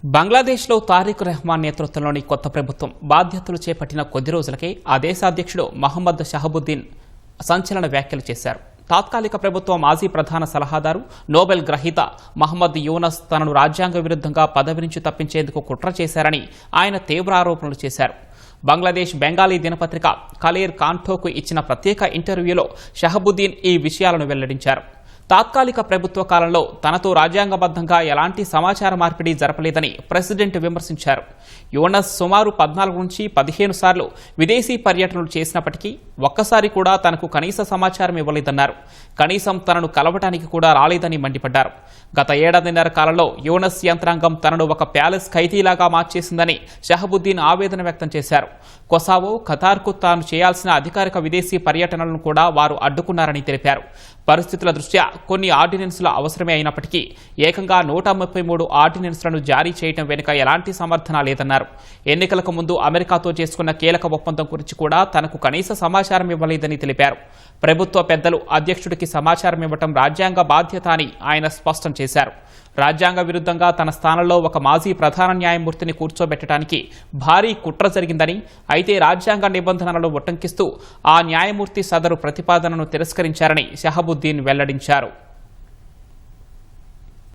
బంగ్లాదేశ్లో తారిక్ రెహమాన్ నేతృత్వంలోని కొత్త ప్రభుత్వం బాధ్యతలు చేపట్టిన కొద్ది రోజులకే ఆ దేశ అధ్యక్షుడు మహమ్మద్ షహబుద్దీన్ సంచలన వ్యాఖ్యలు చేశారు. తాత్కాలిక ప్రభుత్వ మాజీ ప్రధాన సలహాదారు, నోబెల్ గ్రహీత మహమ్మద్ యూనస్ తనను రాజ్యాంగ విరుద్ధంగా పదవి నుంచి తప్పించేందుకు కుట్ర చేశారని ఆయన తీవ్ర ఆరోపణలు చేశారు. బంగ్లాదేశ్ బెంగాలీ దినపత్రిక కలీర్ కాంఠోకు ఇచ్చిన ప్రత్యేక ఇంటర్వ్యూలో షహబుద్దీన్ ఈ విషయాలను వెల్లడించారు. తాత్కాలిక ప్రభుత్వ కాలంలో తనతో రాజ్యాంగబద్ధంగా ఎలాంటి సమాచార మార్పిడి జరపలేదని ప్రెసిడెంట్ విమర్శించారు. యూనస్ సుమారు 14 నుంచి 15 సార్లు విదేశీ పర్యటనలు చేసినప్పటికీ ఒక్కసారి కూడా తనకు కనీస సమాచారం ఇవ్వలేదన్నారు. కనీసం తనను కలవటానికి కూడా రాలేదని మండిపడ్డారు. గత ఏడాదిన్నర కాలంలో యూనస్ యంత్రాంగం తనను ఒక ప్యాలెస్ ఖైదీలాగా మార్చేసిందని షహబుద్దీన్ ఆవేదన వ్యక్తం చేశారు. కొసావో, ఖతార్కు తాను చేయాల్సిన అధికారిక విదేశీ పర్యటనలను కూడా వారు అడ్డుకున్నారని తెలిపారు. పరిస్థితుల దృష్ట్యా కొన్ని ఆర్డినెన్సులు అవసరమే అయినప్పటికీ ఏకంగా 133 ఆర్డినెన్స్లను జారీ చేయడం వెనుక ఎలాంటి సమర్థన లేదన్నారు. ఎన్నికలకు ముందు అమెరికాతో చేసుకున్న కీలక ఒప్పందం గురించి కూడా తనకు కనీస సమాచారం ఇవ్వలేదని తెలిపారు. ప్రభుత్వ పెద్దలు అధ్యక్షుడికి సమాచారం ఇవ్వడం రాజ్యాంగ బాధ్యత అని ఆయన స్పష్టం చేశారు. రాజ్యాంగ విరుద్ధంగా తన స్థానంలో ఒక మాజీ ప్రధాన న్యాయమూర్తిని కూర్చోబెట్టడానికి భారీ కుట్ర జరిగిందని, అయితే రాజ్యాంగ నిబంధనలను ఉల్లంఘిస్తూ ఆ న్యాయమూర్తి సదరు ప్రతిపాదనను తిరస్కరించారని షహబుద్దీన్ వెల్లడించారు.